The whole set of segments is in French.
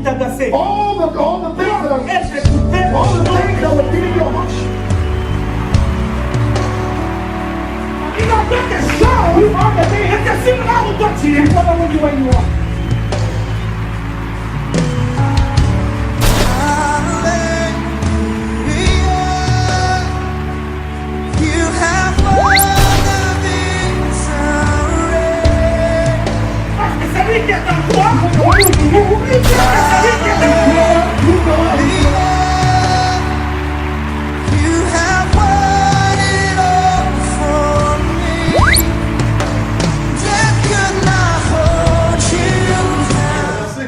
t'agaçait. All the things that Elle t'écoutait. all the things that were giving you a rush. Il a fait des choses. Et que si là où toi tu es, Where you are. parce que c'est lui qui est en toi. Parce que c'est lui qui est en toi.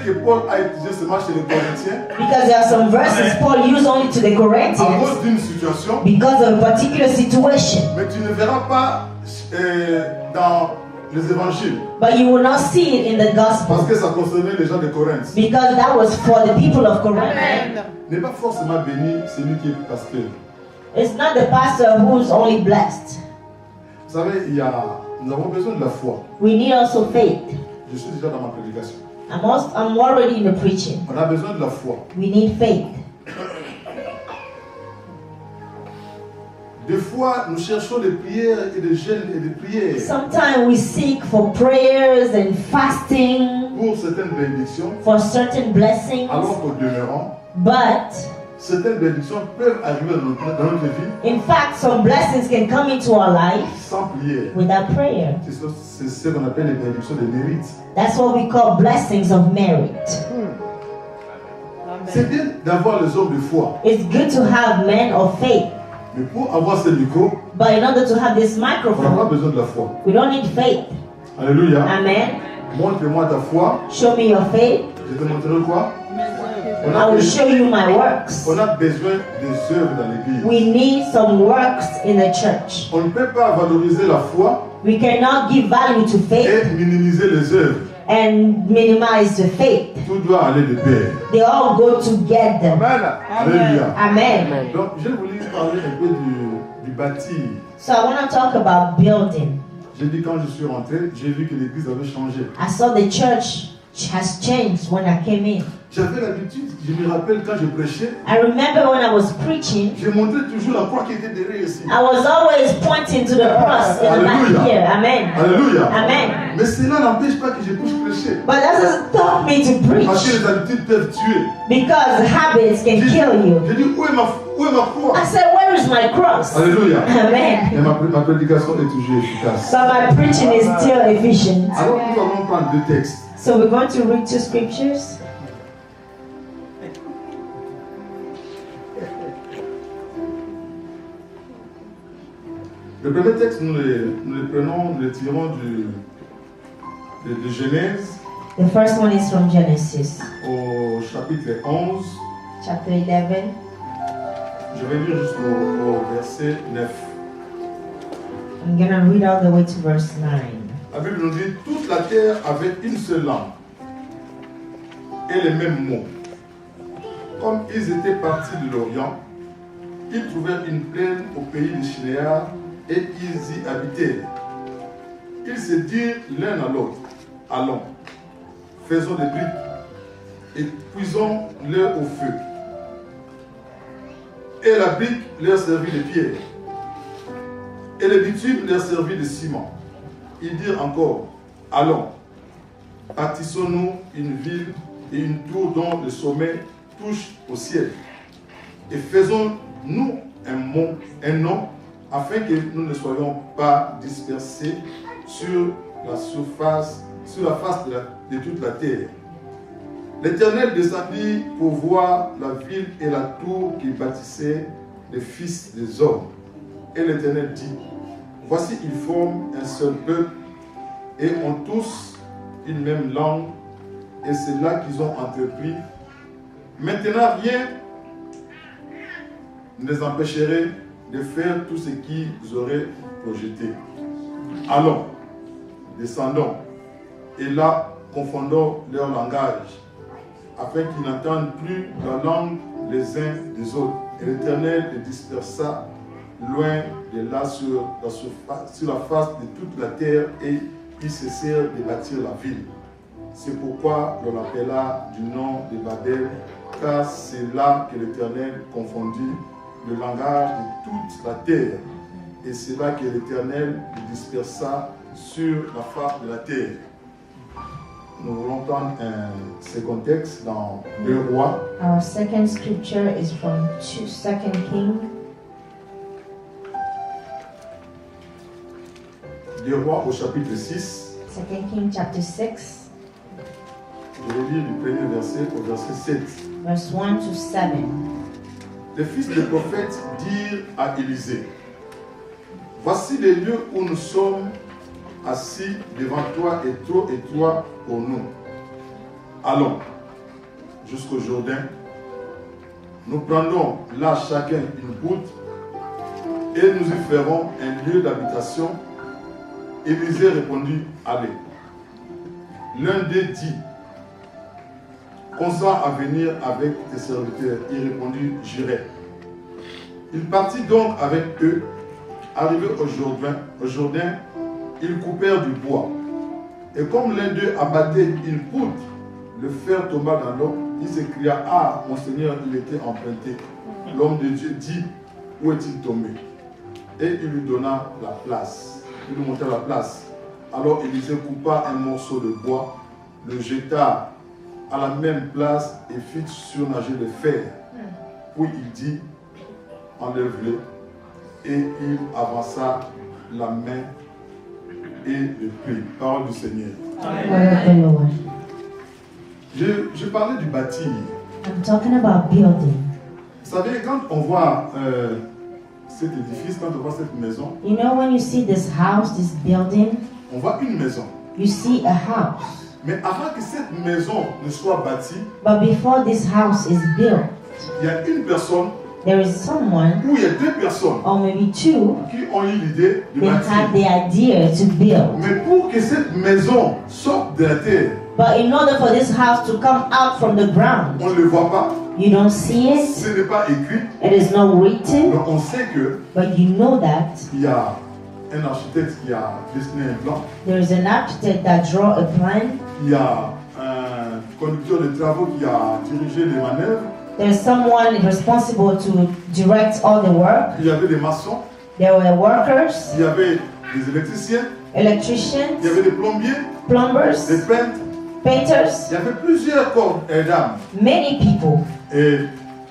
Que Paul a utilisé seulement chez les Corinthiens Because there are some verses Paul used only to the à Corinthians cause d'une situation, because of a particular situation. mais tu ne verras pas dans les évangiles But you will not see it in the parce gospel que ça concernait les gens de Corinthe. because that was for the people of Corinth. N'est pas forcément béni celui qui est pasteur. It's not the pastor who's only blessed. Vous savez, nous avons besoin de la foi. We need also faith. Je suis déjà dans ma prédication. I'm already in the preaching. On a besoin de la foi. We need faith. Des fois, nous cherchons des prières et des jeûnes et des prières Sometimes we seek for prayers and fasting pour certaines bénédictions, for certain blessings, alors qu'au demeurant, but certaines bénédictions peuvent arriver dans notre vie in fact, some blessings can come into our life sans prière. without prayer. C'est ce qu'on appelle les bénédictions de mérite. That's what we call blessings of merit. C'est bien d'avoir les hommes de foi, It's good to have men of faith, mais pour avoir ce micro, but in order to have this on n'a pas microphone, besoin de la foi. we don't need faith. Alléluia. Amen. Montre-moi ta foi, Show me your faith. je te montrerai quoi? I will show you my works. On a besoin des œuvres dans l'église. We need some works in the church. On ne peut pas valoriser la foi We cannot give value to faith et minimiser les œuvres. and minimize the faith. Tout doit aller de pair. They all go together. Alléluia. Amen. Donc, je voulais parler un peu du bâti. So I want to talk about building. J'ai dit quand je suis rentré, j'ai vu que l'église avait changé. I saw the church has changed when I came in. J'avais l'habitude, je me rappelle quand je prêchais, I remember when I was preaching, je montrais toujours la croix qui était derrière ici. I was always pointing to the cross in the back Hallelujah. here. Amen. Alléluia. Amen. Mais cela n'empêche pas que je puisse prêcher. But that doesn't stop me to Parce que preach les habitudes peuvent tuer. because habits can kill you. J'ai dit, où est ma croix? I said, where is my cross? Alléluia. Amen. Et ma prédication est toujours efficace. But my preaching is still efficient. Alors nous allons prendre deux textes. So we're going to read two scriptures. Le premier texte, nous le prenons, nous le tirons de Genèse The first one is from Genesis, au chapitre 11. chapter 11. Je vais lire jusqu'au verset 9. I'm going to read all the way to verse 9. La Bible nous dit, toute la terre avait une seule langue et les mêmes mots. Comme ils étaient partis de l'Orient, ils trouvèrent une plaine au pays de Shinéar et ils y habitèrent. Ils se dirent l'un à l'autre, allons, faisons des briques et cuisons-les au feu. Et la brique leur servit de pierre, et le bitume leur servit de ciment. Ils dirent encore, allons, bâtissons-nous une ville et une tour dont le sommet touche au ciel. Et faisons-nous un nom, afin que nous ne soyons pas dispersés sur la face de toute la terre. L'Éternel descendit pour voir la ville et la tour qui bâtissaient les fils des hommes. Et l'Éternel dit, voici, ils forment un seul peuple et ont tous une même langue, et c'est là qu'ils ont entrepris. Maintenant, rien ne les empêcherait de faire tout ce qu'ils auraient projeté. Allons, descendons, et là, confondons leur langage, afin qu'ils n'entendent plus la langue les uns des autres. Et l'Éternel les dispersa loin de là sur la face de toute la terre, et ils cessèrent de bâtir la ville. C'est pourquoi l'on l'appela du nom de Babel, car c'est là que l'Éternel confondit le langage de toute la terre. Et c'est là que l'Éternel le dispersa sur la face de la terre. Nous voulons entendre un second texte dans 2 Rois. Our second scripture is from 2 Kings. 2 Rois au chapitre 6. 2 Kings chapter 6, Je vais lire du premier verset au verset 7. verse 1 to 7. Les fils des prophètes dirent à Élisée, voici les lieux où nous sommes assis devant toi et trop étroits pour nous. Allons jusqu'au Jourdain. Nous prendrons là chacun une poutre et nous y ferons un lieu d'habitation. Élisée répondit, allez. L'un d'eux dit, consens à venir avec tes serviteurs. Il répondit, j'irai. Il partit donc avec eux. Arrivé au Jourdain, ils coupèrent du bois. Et comme l'un d'eux abattait une poutre, le fer tomba dans l'eau. Il s'écria, ah, mon Seigneur, il était emprunté. L'homme de Dieu dit, où est-il tombé? Et il lui donna la place. Il lui montra la place. Alors Élisée coupa un morceau de bois, le jeta à la même place et fit surnager le fer. Puis il dit, enlève-le. Et il avança la main et le prit. Parole du Seigneur. Word of the Lord. Je parlais du bâti. I'm talking about building. Vous savez, quand on voit cet édifice, quand on voit cette maison, You know, when you see this house, this building, on voit une maison. you see a house. Mais avant que cette maison ne soit bâtie, But before this house is built, il y a une personne there is someone, ou il y a 2 personnes or maybe 2, qui ont eu l'idée de they had bâtir. the idea to build. Mais pour que cette maison sorte de la terre, But in order for this house to come out from the ground, on ne le voit pas. you don't see it, Ce n'est pas écrit. it is not written, Mais on sait but you know that qu'il y a un architecte qui a dessiné un plan. there is an architect that draw a plan, Il y a un conducteur de travaux qui a dirigé les manœuvres. there's someone responsible to direct all the work, Il y avait des maçons, there were workers, il y avait des électriciens, il y electricians, avait des plombiers, plumbers, des peintres. painters, Il y avait plusieurs corps d'âmes. many people, Et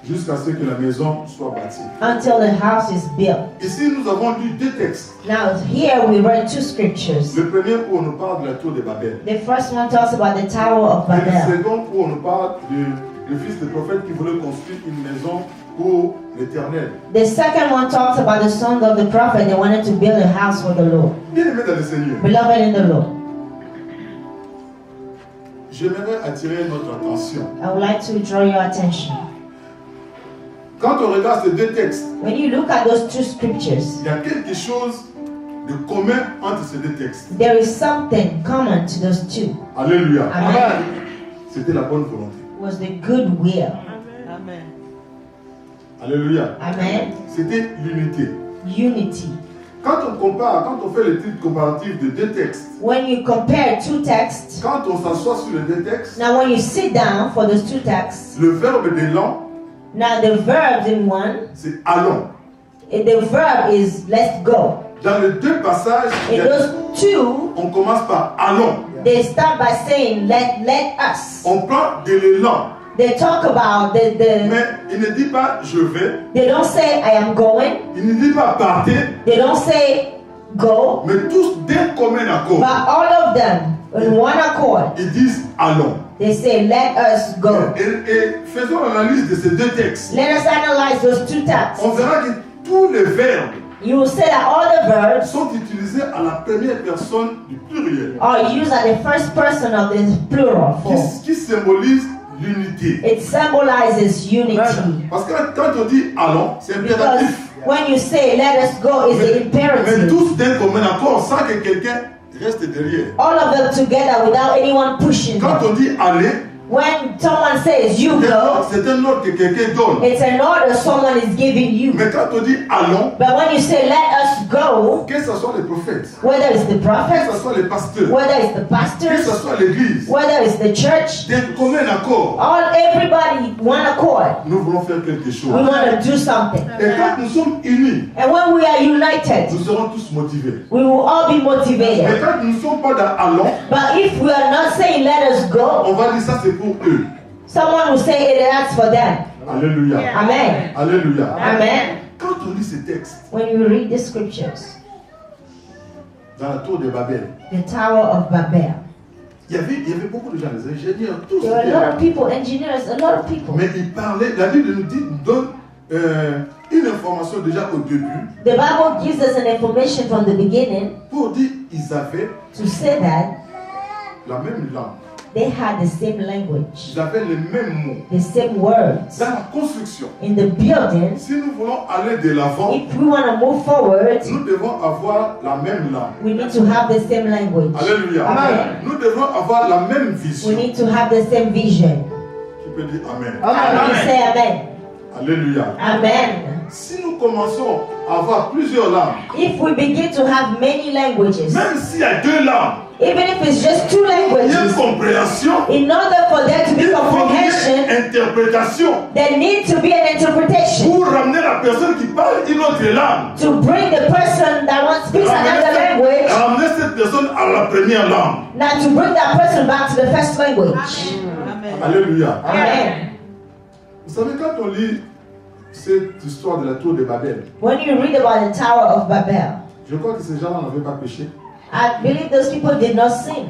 jusqu'à ce que la maison soit bâtie. until the house is built. Ici, nous avons lu 2 textes. Now here we read 2 scriptures. Le premier où on nous parle de la tour de Babel. The first one talks about the Tower of Et le Babel. second où on nous parle du fils du prophète qui voulait construire une maison pour l'Éternel. The second one talks about the son of the prophet. They wanted to build a house for the Lord. Bien aimé dans le Seigneur, Beloved in the Lord, j'aimerais attirer notre attention. I would like to draw your attention. Quand on regarde ces 2 textes, When you look at those 2 scriptures, il y a quelque chose de commun entre ces 2 textes. there is something common to those 2. Alléluia. Amen. C'était la bonne volonté. It was the good will. Alléluia. Amen. C'était l'unité. Unity. Quand on compare, quand on fait l'étude comparative de 2 textes, When you compare 2 texts, quand on s'assoit sur les 2 textes, now when you sit down for those 2 texts, le verbe d'élan, now the verb in one, c'est allons. the verb is let's go. Dans les 2 passages, In those 2, on commence par allons. they start by saying let us. On prend de l'élan. They talk about the Mais il ne dit pas je vais. they don't say I am going, Il ne dit pas partez. they don't say go, Mais tous d'un commun accord. but all of them in one accord, Ils disent allons. they say let us go. Et faisons l'analyse de ces 2 textes. Let us analyze those 2 texts. On verra que tous les verbes You will see that all the verbs sont utilisés à la première personne du pluriel. are used at the first person of the plural form. Qui symbolise l'unité. It symbolizes unity. Parce que quand on dit allons, c'est Because impératif. when you say let us go, it's Mais imperative. tous d'un commun accord sans que quelqu'un reste derrière. All of them together without anyone pushing Quand them. on dit aller, When someone says you go, c'est un ordre que quelqu'un donne. it's an order someone is giving you. Mais quand on dit allons, But when you say let us go, que ça ce soit les prophètes, whether it's the que ce prophets, soit les pasteurs, whether it's the que ce pastors, soit l'église, whether it's the church, d'un commun accord, everybody one accord. nous voulons faire quelque We chose. want to do something. Et quand nous sommes unis, And when we are united, nous serons tous motivés. we will all be Mais motivated. quand nous ne sommes pas dans allons, But if we are not saying let us go, on va dire ça c'est pour eux. someone will say that's for them. Alléluia. Amen. Alléluia. Amen. Quand on lit ces textes When you read the scriptures, dans la tour de Babel, the Tower of Babel, il y avait beaucoup de gens, les ingénieurs, tous. there were a lot of people, engineers, a lot of people. Mais il parlait, la Bible nous donne une information déjà au début The Bible gives us an information from the beginning pour dire qu'ils avaient to say that la même langue, they had the same language, ils avaient les mêmes mots. the same words. Dans la construction, In the building, si nous voulons aller de l'avant, if we want to move forward, nous devons avoir la même langue. we need to have the same language. Alléluia. Amen. Nous devons avoir la même We vision. need to have the same vision. Tu peux dire Amen. You say amen. Alléluia. Amen. Si nous commençons à avoir plusieurs langues, If we begin to have many languages, même s'il y a deux langues, even if it's just two il y a une languages, compréhension, in order for there to be il faut qu'il y comprehension, ait interprétation there needs to be an interpretation pour ramener la personne qui parle une autre langue. to bring the person that wants speaks another language, Ramener cette personne à la première langue. now to bring that person back to the first language. Alléluia. Amen. Vous savez, quand on lit cette histoire de la tour de Babel, When you read about the Tower of Babel, je crois que ces gens-là n'avaient pas péché. I believe those people did not sin.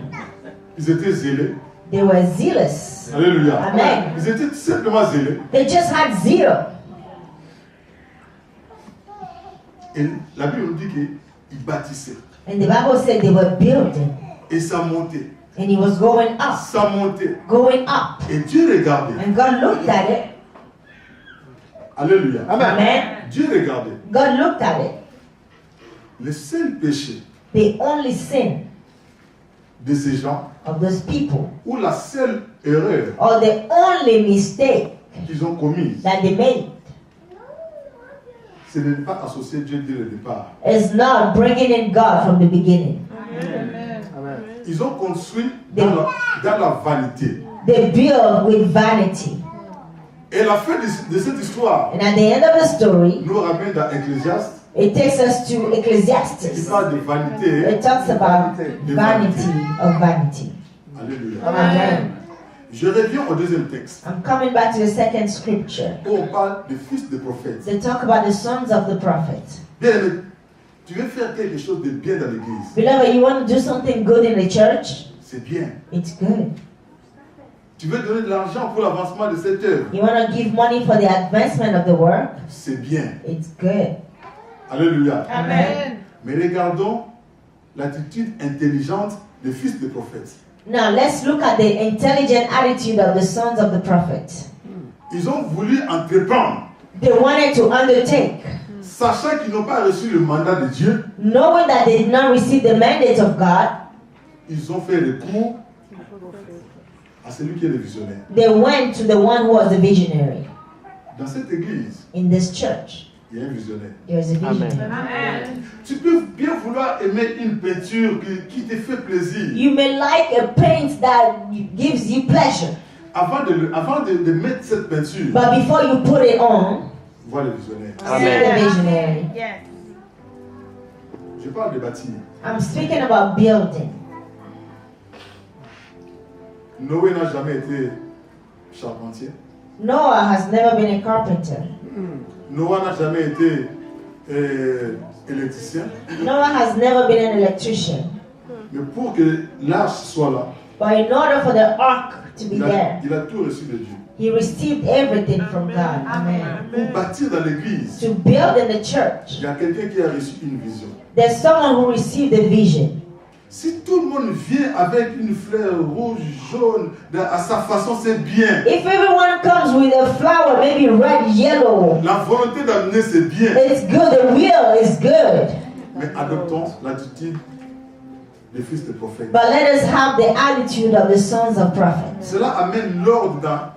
Ils étaient zélés. They were zealous. Alléluia. Amen. Ils étaient simplement zélés. They just had zeal. Et la Bible nous dit qu'ils bâtissaient. And the Bible said they were building. Et ça montait. And he was going up, Ça montait. going up. Et Dieu regardait. And God looked at it. Alléluia. Amen. Dieu regardait. God looked at it. Le seul péché The only sin de ces gens, of those people, ou la seule erreur or the only mistake qu'ils ont commise, that they made, c'est de ne pas associer Dieu dès le départ. is not bringing in God from the beginning. Ils ont construit dans la vanité. They build with vanity. Et la fin de cette histoire And at the end of the story, nous ramène dans Ecclésiaste it takes us to qui Ecclesiastes. parle de vanité. It talks about vanity of vanity. Alléluia. Amen. Je reviens au deuxième texte I'm coming back to the second scripture. où on parle des fils de prophètes. They talk about the sons of the prophet. Bien aimé, tu veux faire quelque chose de bien dans l'église, Beloved, you want to do something good in the church? c'est bien. It's good. Tu veux donner de l'argent pour l'avancement de cette œuvre, You want to give money for the advancement of the work? c'est bien. It's good. Alléluia. Amen. Mais regardons l'attitude intelligente des fils de prophètes. Now let's look at the intelligent attitude of the sons of the prophet. Ils ont voulu entreprendre, They wanted to undertake, sachant qu'ils n'ont pas reçu le mandat de Dieu. knowing that they did not receive the mandate of God. Ils ont fait recours à celui qui est le visionnaire. They went to the one who was the visionary. Dans cette église, In this church, il y a un visionnaire. there is a visionary. Tu peux bien vouloir aimer une peinture qui te fait plaisir. You may like a paint that gives you pleasure, Avant de mettre cette peinture, but before you put it on, vois le visionnaire. see the visionary. Je parle de bâtir. I'm speaking about building. Noé n'a jamais été charpentier. Noah has never been a carpenter. Noé n'a jamais été électricien. Noah has never been an electrician. Mais pour que l'arche soit là, But in order for the ark to be il there, a tout reçu de Dieu. he received everything from God. Amen. Pour bâtir dans l'église, To build in the il church, y a quelqu'un qui a reçu une vision. there's someone who received the vision. Si tout le monde vient avec une fleur rouge, jaune, à sa façon, c'est bien. If everyone comes with a flower, maybe red, yellow, La volonté d'amener, c'est bien. it's good. The will is good. Mais adoptons l'attitude des fils de prophètes. But let us have the attitude of the sons of prophets. Cela amène l'ordre dans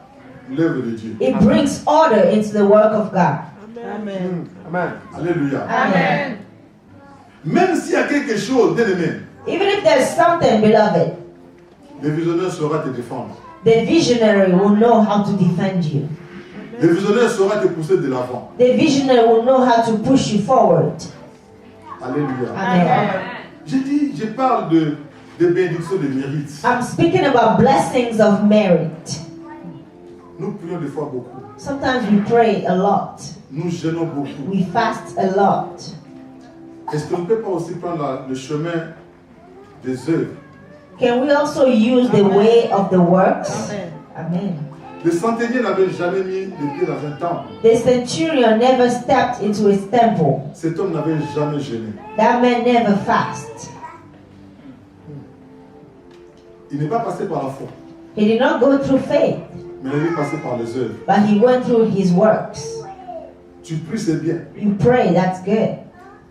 l'œuvre de Dieu. It brings order into the work of God. Amen. Alléluia. Amen. Même s'il y a quelque chose, bien aimé, Even if there's something, beloved, le visionnaire saura te défendre. the visionary will know how to defend you. Le visionnaire saura te pousser de l'avant. The visionary will know how to push you forward. Alléluia. Amen. Je parle de bénédictions de mérite. I'm speaking about blessings of merit. Nous prions des fois beaucoup. Sometimes we pray a lot. Nous jeûnons beaucoup. We fast a lot. Est-ce qu'on ne peut pas aussi prendre le chemin des œuvres? Can we also use the way of the works? Amen. Le centenier n'avait jamais mis les pieds dans un temple. The centurion never stepped into his temple. Cet homme n'avait jamais jeûné. That man never fasted. Il n'est pas passé par la foi, He did not go through faith, mais il est passé par les œuvres. but he went through his works. Tu pries, c'est bien, You pray, that's good.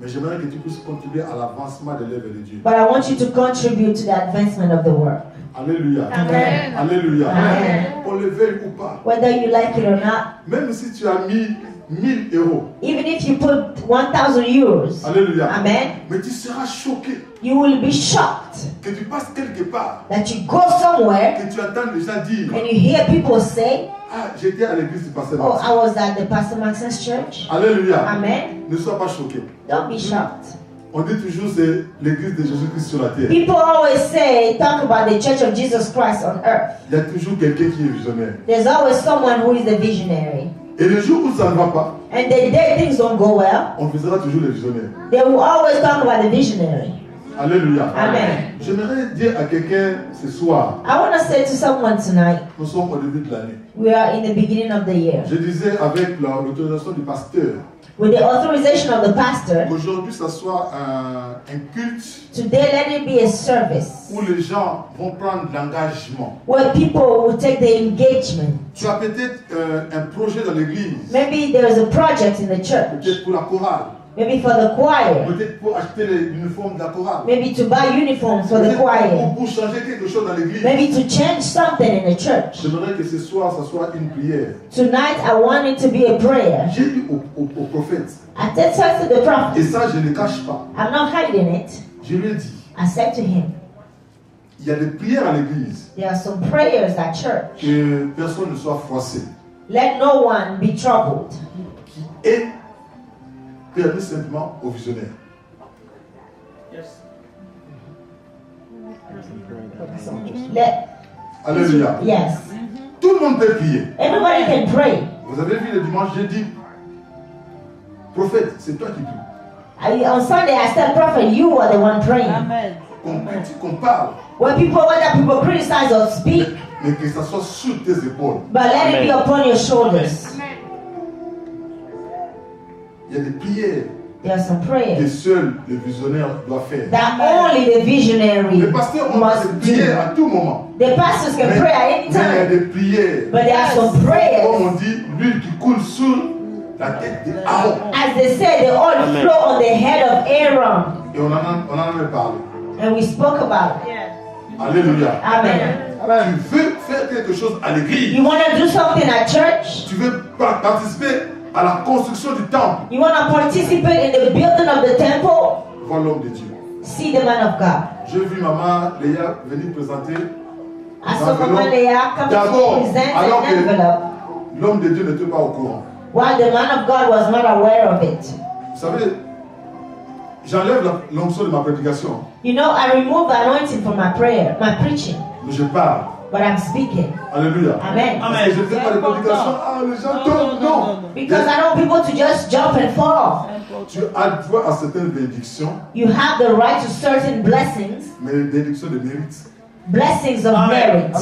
mais j'aimerais que tu puisses contribuer à l'avancement de l'œuvre de Dieu. But I want you to contribute to the advancement of the work. Alléluia. Amen. Alléluia. Amen. On le veuille ou pas, Whether you like it or not, même si tu as mis 1000 euros, even if you put 1,000 euros, alléluia, amen, mais tu seras choqué you will be shocked que tu passes quelque part, that you go somewhere que tu entends les gens dire, and you hear people say, ah, j'étais à l'église du pasteur oh, Max. I was at the Pastor Max's church. Alléluia. Amen. Ne sois pas choqué. Don't be shocked. On dit toujours c'est l'église de Jésus-Christ sur la terre. People always say, talk about the church of Jesus Christ on earth. Il y a toujours quelqu'un qui est visionnaire. There's always someone who is the visionary. Et le jour où ça ne va pas, And the day things don't go well, on visera toujours les visionnaires. they will always talk about the visionary. Alléluia. Amen. J'aimerais dire à quelqu'un ce soir, I want to say to someone tonight, nous sommes au début de l'année. we are in the beginning of the year. Je disais avec l'autorisation du pasteur, With the authorization of the pastor, aujourd'hui ça soit un culte today let it be a service où les gens vont prendre l'engagement. where people will take the engagement. Tu as peut-être un projet dans l'église, Maybe there is a project in the church, peut-être pour la chorale, maybe for the choir, peut-être pour acheter l'uniforme de la chorale, maybe to buy uniforms for the peut-être choir, pour changer quelque chose dans l'église. maybe to change something in the church. J'aimerais que ce soir, ça soit une prière. Tonight I want it to be a prayer. J'ai dit au prophète, I said to the et prophet, ça je ne le cache pas, I'm not hiding it. je lui ai dit, I said to him, il y a des prières à l'église, there are some prayers at church. que personne ne soit froissé, Let no one be troubled. qui est permis simplement aux visionnaires. Let, Alléluia. yes. Tout le monde peut prier. Everybody can pray. Vous avez vu le dimanche, j'ai dit, prophète, c'est toi qui pries. On Sunday I said, prophet, you are the one praying. Amen. Qu'on critique, qu'on parle, Whether people criticize or speak, mais que ça soit sur tes épaules. but let it be upon your shoulders. Il y a des prières There are some que prayers seul le visionnaire doit faire. that only the visionary Les pasteurs ont must des prières do. à tout moment. The pastors can Mais pray at any il y a time, des prières. but there are some Comme prayers. on dit, l'huile qui coule sur la tête d'Aaron. As they said, the oil Amen. flow on the head of Aaron. Et on en avait parlé. And we spoke about it. Alléluia. Amen. Tu veux faire quelque chose à l'église. You want to do something at church? Tu veux participer à la construction du temple. You want to participate in the building of the temple? Vois l'homme de Dieu. See the man of God. J'ai vu maman Léa venir présenter I saw Mama Leah come D'abord, to present alors an que envelope l'homme de Dieu n'était pas au courant. while the man of God was not aware of it. Vous savez, j'enlève l'onction de ma prédication, You know, I remove the anointing from my prayer, my preaching, mais je parle. but I'm speaking. Alléluia. Amen. Parce que je ne fais pas de prédication. Ah, les gens tombent. Non. Because I don't want people to just jump and fall. Tu as droit à certaines bénédictions, You have the right to certain blessings, mais les bénédictions de mérite. blessings of merit,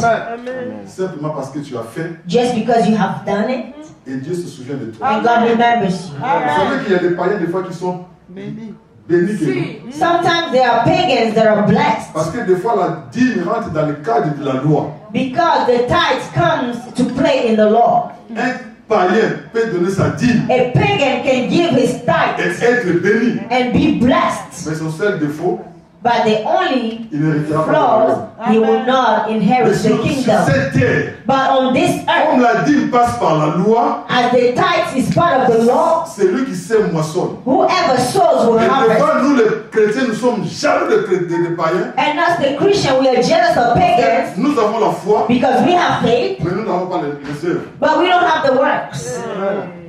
Simplement parce que tu as fait just because you have done it et Dieu se souvient de toi. and God remembers you. Vous savez qu'il y a des païens des fois qui sont bénis que nous. Sometimes there are pagans that are blessed Parce que des fois la dîme rentre dans le cadre de la loi. because the tithe comes to play in the law. Un païen peut donner sa dîme A pagan can give his et tithe être béni. and be blessed, Mais son seul défaut, but the only il ne héritera pas flaws, le royaume. he will not Mais inherit sur the kingdom. cette terre, But on this comme earth, la dîme passe par la loi, as the tithe is part of the law, c'est lui qui sème moissonne. whoever sows will Et harvest. devant nous les chrétiens, nous sommes jaloux des païens. And us, the Christian, we are jealous of pagans Nous avons la foi, because we have faith, mais nous n'avons pas les œuvres. but we don't have the works.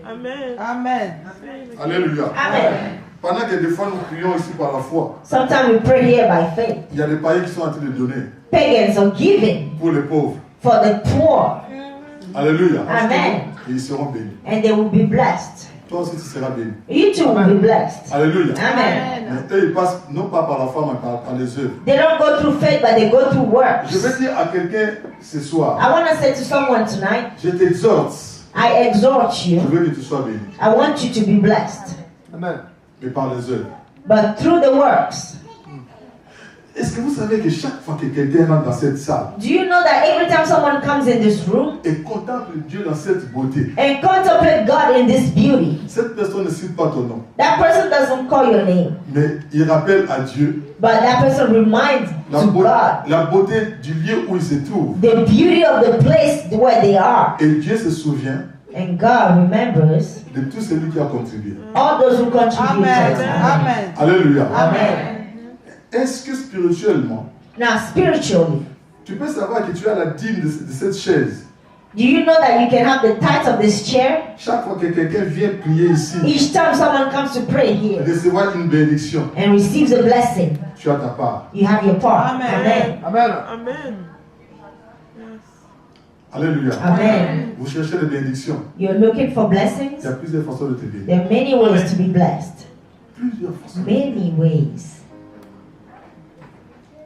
Amen. Amen. Alléluia. Amen. Pendant que des fois nous prions ici par la foi, Sometimes we pray here by faith. il y a des païens qui sont en train de donner Pagans are giving pour les pauvres. for the poor. Alléluia. Amen. Et ils seront bénis. And they will be blessed. Toi aussi, tu seras béni. You too will be blessed. Alléluia. Amen. Mais eux, ils passent non pas par la foi, mais par les œuvres. They don't go through faith, but they go through works. Je vais dire à quelqu'un ce soir, I want to say to someone tonight, je t'exhorte, I exhort je you. veux que tu sois béni. I want you to be blessed, Amen. Mais par les œuvres. but through the works. Est-ce que vous savez que chaque fois que quelqu'un rentre dans cette salle Do you know that every time someone comes in this room et contemple Dieu dans cette beauté, and contemplate God in this beauty, cette personne ne cite pas ton nom, that person doesn't call your name, mais il rappelle à Dieu but that person reminds to God la beauté du lieu où il se trouve. the beauty of the place where they are. Et Dieu se souvient And God remembers de tout celui qui a contribué. all those who contributed. Amen. Alléluia. Amen. Est-ce que spirituellement, Now, spiritually, tu peux savoir que tu as la dîme de cette chaise? do you know that you can have the tithe of this chair? Chaque fois que quelqu'un vient prier ici, Each time someone comes to pray here recevoir une bénédiction, and receives a blessing, tu as ta part. you have your part. Amen. Amen. Amen. Yes. Alléluia. Amen. Vous cherchez des bénédictions. You're looking for Il y blessings? a plusieurs façons de te bénir. There are many ways to be blessed. Plusieurs façons. Many ways.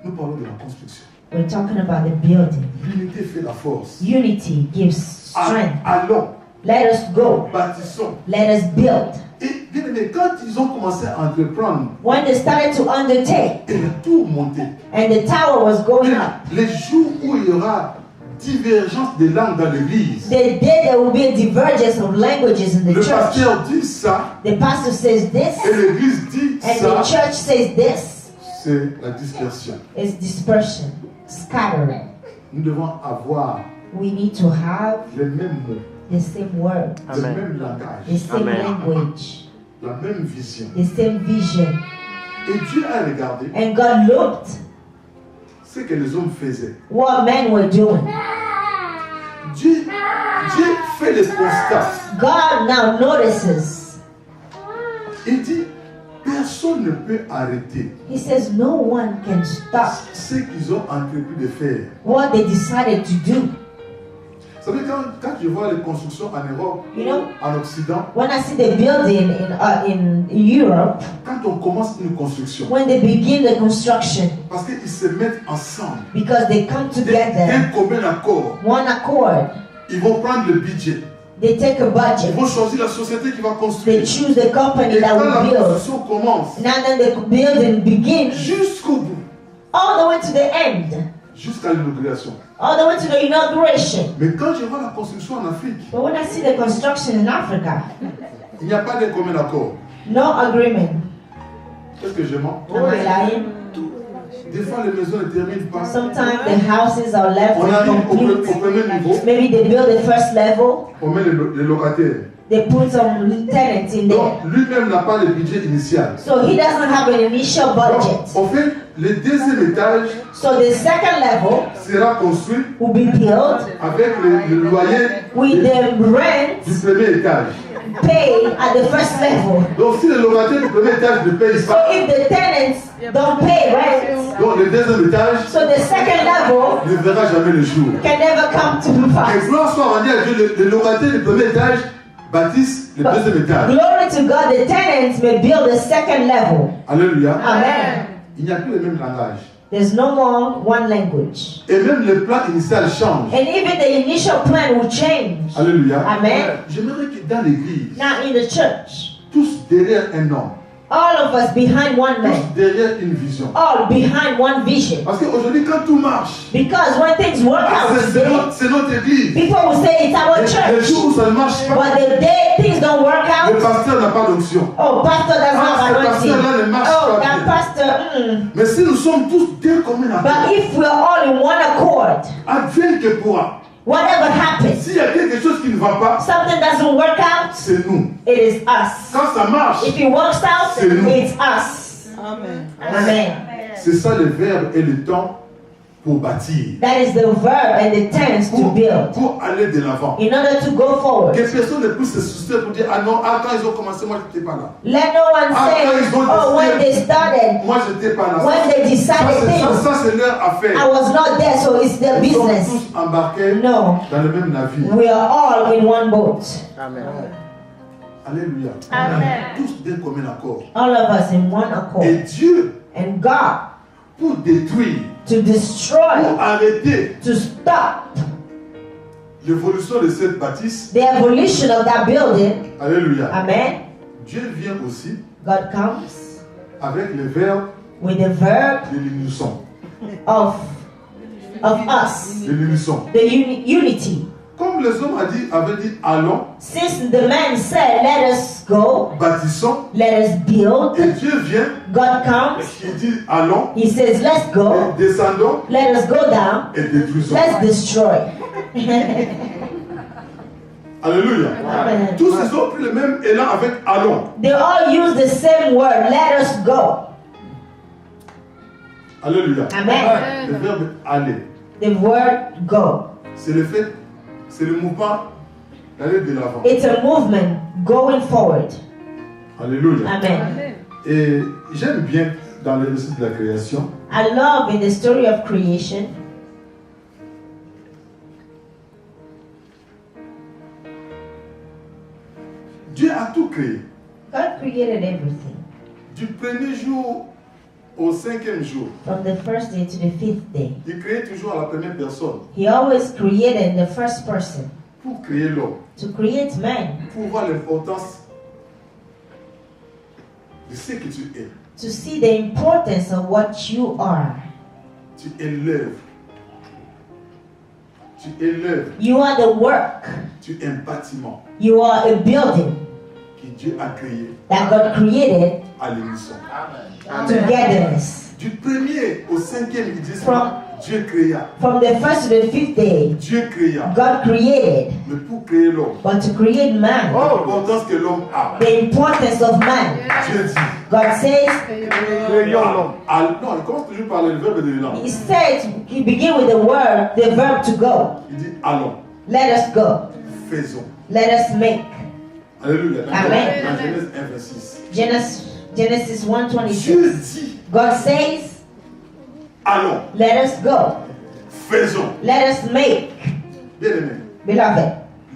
Nous parlons de la construction. We're talking about the building. L'unité fait la force. Unity gives strength. Allons, Let us go. bâtissons. Let us build. Et bien aimé, quand ils ont commencé à entreprendre When they started to undertake et la tour montait, and the tower was going up, les jours où il y aura divergence des langues dans l'église, the day there will be a divergence of languages in the le church. pasteur dit ça The pastor says this et l'église dit and the ça, church says this. c'est la dispersion. It's dispersion, scattering. Nous devons avoir We need to have les mêmes mots, the same word, le Amen. même the langage, same Amen. language, la même vision. the same vision. Et Dieu a regardé And God looked ce que les hommes faisaient. what men were doing. Dieu fait le constat. God now notices. Il dit, personne ne peut arrêter He says no one can stop ce qu'ils ont entrepris de faire. what they decided to do. Vous savez, quand je vois les constructions en Europe, You know, en Occident, when I see the building in Europe, quand on commence une construction, when they begin the construction, parce qu'ils se mettent ensemble, because they come together, d'un commun accord, one accord, ils vont prendre le budget, they take a ils budget, vont choisir la société qui va they construire. choose the company Et that quand will la build. construction commence, Now then the building begins jusqu'au bout, all the way to the end, jusqu'à l'inauguration. all the way to the inauguration. Mais quand je vois la construction en Afrique, But when I see the construction in Africa, il n'y a pas de commun accord. no agreement. Qu'est-ce que je mens? Am I lying? Des fois, les maisons ne terminent pas. Sometimes the houses are left On arrive au incomplete. premier niveau, Maybe they build the first level, on met les locataires. they put some tenants in there. Donc, lui-même n'a pas le budget initial. So he doesn't have an initial Donc, budget. en fait, le deuxième étage So the second level sera construit will be built avec le loyer with the du rent premier étage. paid at the first level. Donc, si le locataire du premier étage ne paye So pas, if the tenants don't pay rent, donc le deuxième étage so the second level ne verra jamais le jour. can never come to pass. Et gloire soit rendue à Dieu, le locataire du premier étage bâtisse le deuxième étage. Glory to God, the tenants may build the second level. Alléluia. Amen. Il n'y a plus le même langage. There's no more one language. Et même le plan initial change. And even the initial plan will change. Alléluia. Amen. J'aimerais que dans l'église, Now in the church, tous derrière un homme, all of us behind one man, tous derrière une vision. all behind one vision. Parce qu'aujourd'hui, quand tout marche, Because when things work ah, out today, c'est notre église. people will say it's our Le church. jour où ça ne marche pas, But the day things don't work le out, pasteur n'a pas d'onction. oh, pastor doesn't Ah, have ce anointing. pasteur-là ne marche Oh, pas that bien. pastor, Mais si nous sommes tous deux communs But accord, if we're all in one accord, advienne que pourra. whatever happens, S'il y a quelque chose qui ne va pas, something doesn't work out, c'est nous. it is us. Quand ça marche, If it works out, C'est nous. it's us. Amen. Amen. C'est ça le verbe et le temps pour bâtir. That is the verb and the tense to build. Pour aller de l'avant. In order to go forward. Que personne ne puisse se soucier pour dire, ah non, ah, quand ils ont commencé, moi je n'étais pas là. Let no one say, oh, when they started, Moi je n'étais pas là. when they decided things, Ça c'est leur affaire. I was not there, so it's their Ils sont business. tous embarqués No. dans le même navire. We are all in one boat. Alléluia. Amen. Tous d'un commun accord. All of us in one Et accord. Dieu, And God, pour détruire, to pour destroy, arrêter to stop l'évolution de cette bâtisse, the evolution of that building, alléluia. amen, Dieu vient aussi God comes avec le verbe with the verb de l'unisson. of us, De l'unisson. the unity. Comme les hommes avaient dit allons, Since the man said, let us go, bâtissons, let us build, et Dieu vient, God comes, il dit allons, he says, let's et go, descendons let us go down, et détruisons. let's destroy. Alléluia. Amen. Tous ils ont pris le même élan avec allons. They all use the same word, let us go. Alléluia. Amen. Le verbe aller, The word go. c'est le fait, c'est le mouvement d'aller de l'avant. It's a movement going forward. Alléluia. Amen. Et j'aime bien dans le récit de la création, I love in the story of creation, Dieu a tout créé. God created everything. Du premier jour au cinquième jour, From the first day to the fifth day. il créait toujours à la première personne He always created in the first person pour créer l'homme, to create man, pour voir l'importance de ce que tu es. to see the importance of what you are. Tu élèves. Tu élèves. You are the work. Tu es un bâtiment You are a building que Dieu a créé that God created à l'unisson. togetherness. Du premier au cinquième, il dit From- Dieu créa. From the first to the fifth day, Dieu créa. God created, Mais pour créer l'homme, but to create man, l'importance que l'homme a, the importance of man, Dieu dit. God says, Non, il commence toujours par le verbe de l'élan. He said, He begin with the word, the verb to go. Il dit allons, Let us go. faisons. Let us make. Alléluia. Amen. Dans Genèse 1, verset 6. Genesis Dieu 1:26. dit God says, allons, let us go. faisons. Let us make. Bien aimé, Beloved,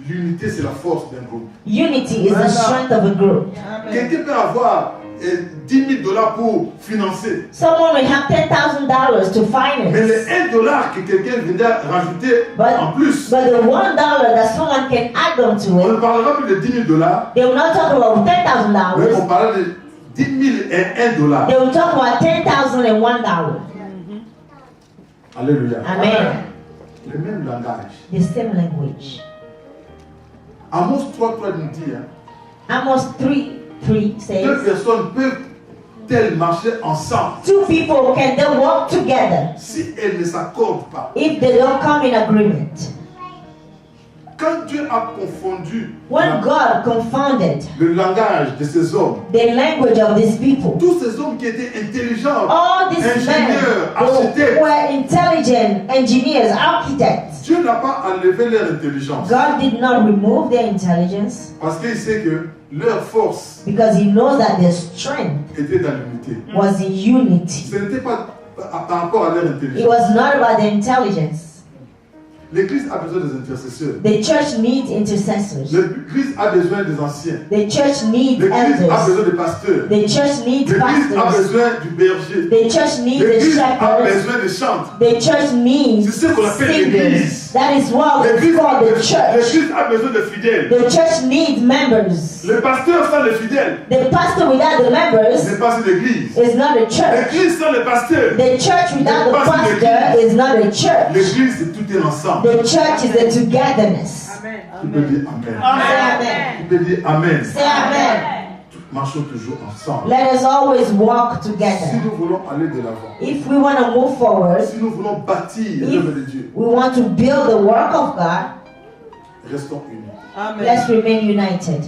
l'unité c'est la force d'un groupe. unity is the strength of a group. Quelqu'un peut avoir $10,000 pour financer. Someone may have $10,000 to Mais finance, le $1 que quelqu'un viendra rajouter en plus, but the $1 that someone can add on to on ne it, parlera plus de $10,000, they will not talk about mais on $10,000. parlera de $10,001. They will talk about $10,001. Alléluia. Amen. Le même langage. The same language. Amos 3:3 nous dit, hein, Amos 3:3 deux says, personnes peuvent-elles marcher ensemble two people can they walk together si elles ne s'accordent pas? if they don't come in agreement. Quand Dieu a confondu When God confounded le langage de ces hommes, the language of these people, tous ces hommes qui étaient intelligents, all these men ingénieurs, who architectes, were intelligent engineers, architects, Dieu n'a pas enlevé leur intelligence God did not remove their intelligence parce qu'il sait que leur force because He knows that their strength était dans l'unité. was in unity. Ce n'était pas par rapport à leur It intelligence. was not about the intelligence. L'Église a besoin des intercesseurs. The church needs intercessors. L'Église a besoin des anciens. The church needs L'Église a elders. besoin des pasteurs. The church needs L'Église a pastors. besoin du berger. The church needs the L'Église a shepherds. besoin des chantres. The church needs C'est ce qu'on appelle singers. l'église. That is what we L'Église call the church. l'Église a besoin de fidèles. The church needs members. Le pasteur sans les fidèles The pastor without the members n'est pas une église. is not a church. L'église sans les pasteurs. The church without the pastor is not a church. L'église c'est tout un ensemble. The church is a togetherness. Tu peux dire Amen. Say amen. Tu peux dire Amen. Say amen. Marchons toujours ensemble. Let us always walk Si together. nous voulons aller de l'avant, If we want to move forward, si nous voulons bâtir l'œuvre de Dieu, we want to build the work of God, restons unis. let's remain united.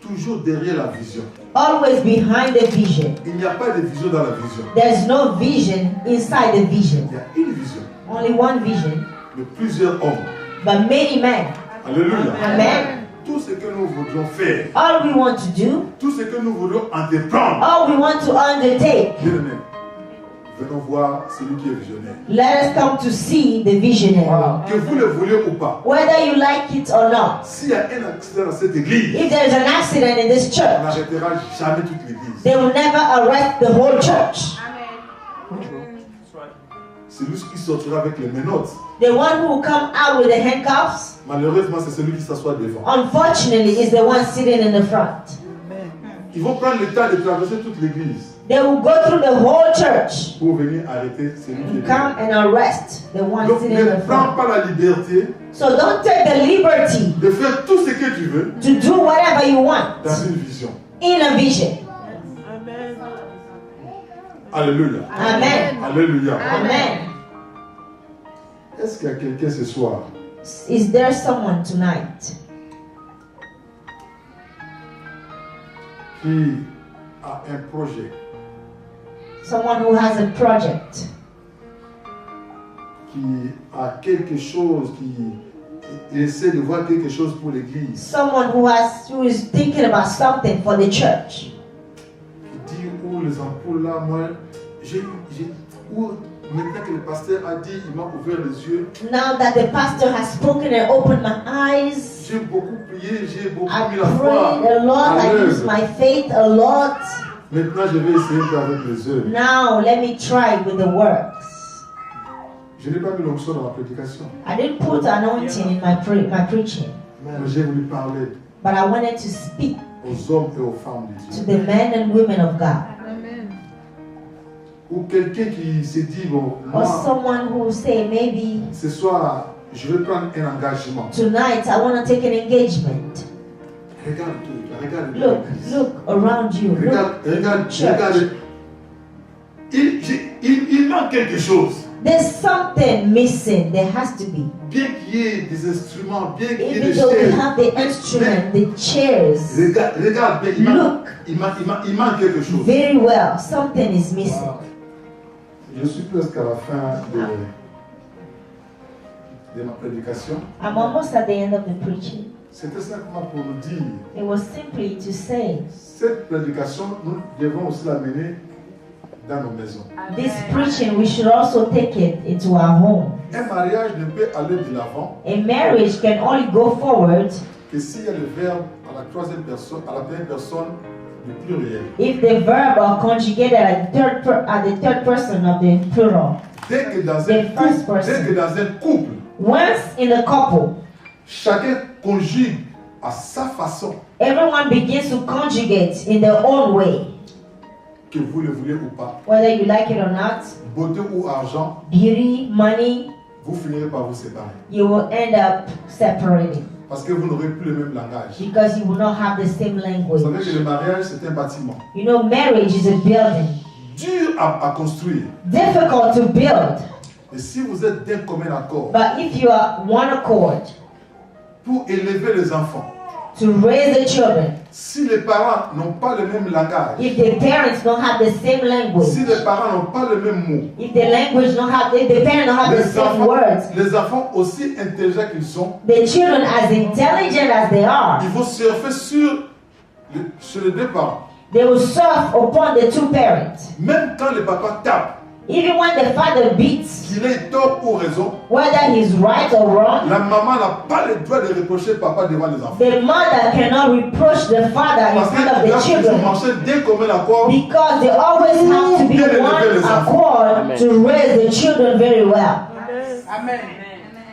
toujours derrière la vision. Always behind the vision. Il n'y a pas de vision dans la vision. There's no vision inside the vision. Il y a une vision, Only one vision, mais plusieurs hommes. but many men. Alléluia. Amen. Tout ce que nous voudrions faire, All we want to do, tout ce que nous voudrions entreprendre, all we want to undertake, bien-aimés, venons voir celui qui est visionnaire. let us come to see the visionary. Que vous le vouliez ou pas, Whether you like it or not. s'il y a un accident dans cette église, If there's an accident in this on church, n'arrêtera jamais toute l'église. they will never arrest the whole church. Celui qui sortira avec les menottes, The one who will come out with the handcuffs, malheureusement, c'est celui qui s'assoit devant. unfortunately, is the one sitting in the front. Ils vont prendre le temps de traverser toute l'église They will go through the whole church pour venir arrêter celui qui est and come devant. and arrest the one Donc sitting ne in the prends front. pas la liberté So don't take the liberty de faire tout ce que tu veux to do whatever you want dans une vision. in a vision. Amen. Alléluia. Amen. Alléluia. Amen. Est-ce qu'il y a quelqu'un ce soir Is there someone tonight qui a un projet, someone who has a project, qui a quelque chose, qui essaie de voir quelque chose pour l'église, someone who is thinking about something for the church? qui dit où les ampoules là, moi, où maintenant que le pasteur a dit, il m'a ouvert les yeux, Now that the pastor has spoken and opened my eyes, j'ai beaucoup prié, j'ai beaucoup I mis la foi prayed a lot, à I used l'œuvre. my faith a lot. Maintenant, je vais essayer avec les œuvres. Now let me try with the works. Je n'ai pas mis l'onction dans ma prédication, I didn't put anointing in my preaching, mais j'ai voulu parler but I wanted to speak aux hommes et aux femmes de to Dieu. the men and women of God. Ou quelqu'un qui se dit, bon, Or moi, someone who say, maybe ce soir, je vais prendre un engagement. tonight I want to take an engagement. Regarde, Look, look around you. Look, regarde. church. Il manque quelque chose. There's something missing. There has to be. Bien qu'il y ait des instruments, bien qu'il y ait des Even though we chaises. have the instrument, the chairs, Regarde bien, il manque quelque chose. very well, something is missing. Je suis presque à la fin de ma prédication. I'm almost at the end of the preaching. C'était simplement pour nous dire, It was simply to say, cette prédication, nous devons aussi la mener dans nos maisons. this preaching, we should also take it into our home. Un mariage ne peut aller de l'avant A marriage can only go forward que s'il y a le verbe à la troisième personne, à la première personne du pluriel. if the verb are conjugated at the third person of the plural. Dès que dans The first person. dès que dans un couple, Once in a couple, chacun conjugue à sa façon, everyone begins to conjugate in their own way, que vous le voulez ou pas, whether you like it or not. beauté ou argent, Beauty, money, vous finirez par vous séparer. you will end up separating Parce que vous n'aurez plus le même langage. because you will not have the same Vous savez language. que le mariage, c'est un bâtiment. You know, marriage is a building, Dur à construire. difficult to build. Et si vous êtes d'un commun accord But if you are one accord pour élever les enfants, to raise the children, si les parents n'ont pas le même langage, if the parents don't have the same si language, les parents n'ont pas le même mot, if the language don't have, if the parents don't have the same words, les enfants aussi intelligents qu'ils sont, the children, as intelligent as they are, ils vont surfer sur les deux parents. they will surf upon the two parents. Même quand le papa tape, Even when the father beats, qu'il ait tort ou raison, whether he's right or wrong, la maman n'a pas le droit de reprocher papa devant les enfants. the mother cannot reproach the father in Parce front of que the là, ils ont children marché d'un commun accord. because they always have to be one accord to raise the children very well. Amen.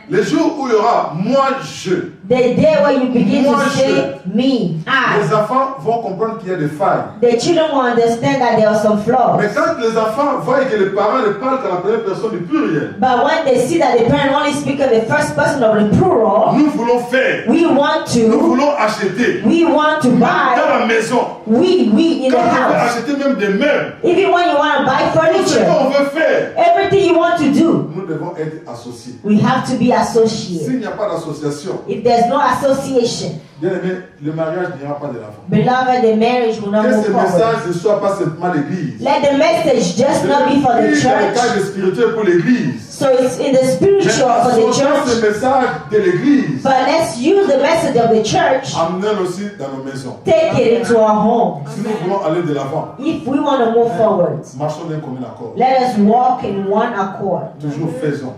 Le jour où il y aura moi je, The day where you begin Moi, to say me, les I, enfants vont comprendre qu'il y a des failles. the children will understand that there are some flaws. Mais quand les enfants voient que les parents ne parlent qu'à la première personne du pluriel, But when they see that the parent only speaks of the first person of the plural, nous voulons faire, we want nous to voulons acheter. buy, Dans la maison, we in the quand on veut house. acheter même des meubles, Even when you want to buy tout ce furniture, qu'on veut faire, everything you want to do, nous devons être associés. we have to be associated. S'il n'y a pas d'association, If there's no association, Bien aimé, le mariage n'ira pas de l'avant. Beloved, the marriage will not Que move ce forward. message ne soit pas simplement l'église. Let the message just not be for the Dans le church. cadre spirituel pour l'église. So it's in the Mais spiritual for the associons ce church. message de l'église. But let's use the message of the church. Amenons-le aussi dans nos maisons. Take it into our homes. Si nous voulons aller de l'avant, If we want to move forward, marchons d'un commun accord. let us walk in one accord. Toujours faisons.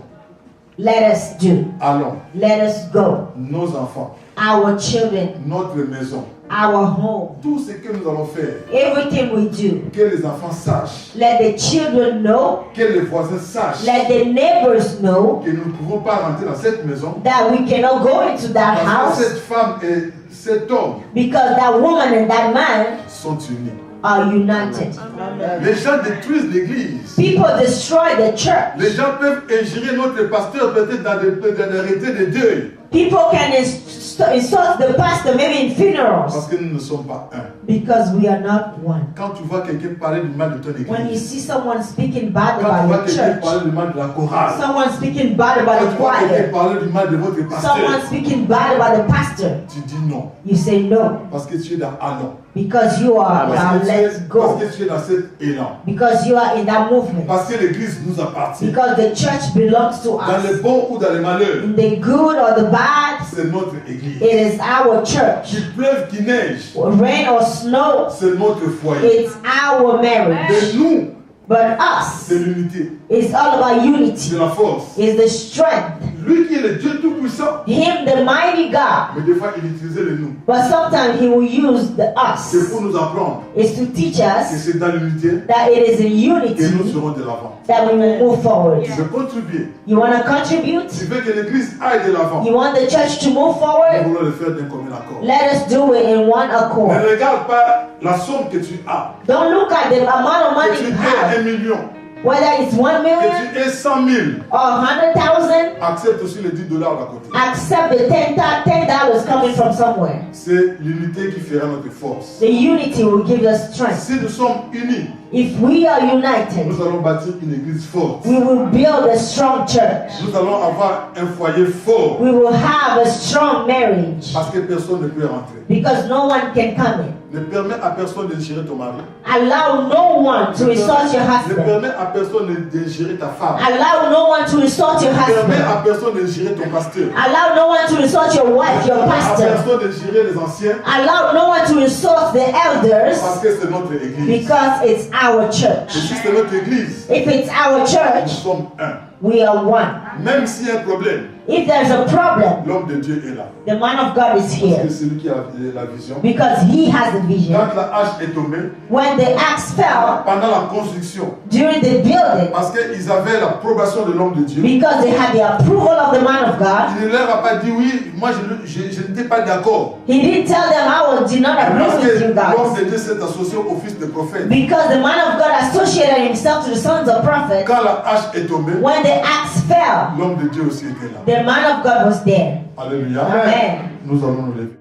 Let us do. Allons. Let us go. Nos enfants, Our children, notre maison, our home, tout ce que nous allons faire, everything we do. que les enfants sachent, Let the children know. que les voisins sachent Let the neighbors know que nous ne pouvons pas rentrer dans cette maison that we cannot go into that parce que house cette femme et cet homme because that woman and that man sont unis. are united. Les gens détruisent l'église. People destroy the church. Les gens peuvent ingérer notre pasteur peut-être dans des rites de deuil People can insult the pastor maybe in parce funerals que nous ne sommes pas un. because we are not one. Quand tu vois quelqu'un parler du mal de ton When you église, see someone speaking bad quand tu vois about your quelqu'un church, parler du mal de la chorale, someone speaking bad quand about tu the vois quelqu'un choir, parler du mal de votre someone pasteur, speaking bad about the pastor, tu dis non you say no parce que tu es dans allons. because you are let's go, Parce que tu es dans cet élan. because you are in that movement, Parce que l'église nous appartient. because the church belongs to Dans les us. bons ou dans les malheurs, In the good or the bad, c'est notre église. it is our church. Qu'il pleuve, qu'il neige, Rain or snow, c'est notre foyer. it's our marriage. Mais nous, But us, c'est l'unité, it's all about unity. c'est la force. It's the strength. Lui qui est le Dieu Tout-Puissant, Him, the mighty God. mais des fois il utilisait le nous. But sometimes He will use the C'est us. pour nous apprendre It's to teach que us c'est dans l'unité that it is in que nous unity serons de l'avant. that we will move forward. Tu veux contribuer, You want to contribute? tu veux que l'église aille de l'avant. You want the church to move Nous forward? voulons le faire d'un commun accord. Let us do it in one Ne accord. regarde pas la somme que tu as. Don't look at the amount of money Que tu you aies have, 1 million, whether it's 1 million que tu aies 100 000. or 100,000. Accepte aussi les $10 d'à côté. Accept the $10 coming from somewhere. C'est l'unité qui fera notre force. The unity will give us strength. Si nous sommes unis, If we are united, nous allons bâtir une église forte. we will build a strong church. Nous allons avoir un foyer fort. We will have a strong marriage Parce que personne ne peut rentrer. because no one can come in. Ne permets à personne d'ingérer ton mari. Allow no one to insult your Ne husband. permets à personne d'ingérer ta femme. Allow no one to insult your Ne permets husband. à personne d'ingérer ton pasteur. Allow no one to insult your wife, Ne your permets à pastor. personne d'ingérer les anciens. Allow no one to insult the elders Parce que c'est notre église. because it's our Et church. si c'est notre église, If it's our nous church, sommes un. we are one. Même s'il y a un problème, If there's a problem, l'homme de Dieu est là. the man of God is Parce here que c'est lui qui a la vision. because he has the vision. Quand la hache est tombée, When the axe fell pendant la construction, during the building, parce qu'ils avaient l'approbation de l'homme de Dieu, because they had the approval of the man of God, il ne leur a pas dit oui, moi je n'étais pas d'accord. he didn't tell them I did not Parce agree with que you l'homme guys. de Dieu s'est associé au fils de prophète. Because the man of God associated himself to the sons of prophets. Quand la hache est tombée, When the axe fell, l'homme de Dieu aussi était là. the man of God was there. Alléluia. Amen. Nous allons nous lever.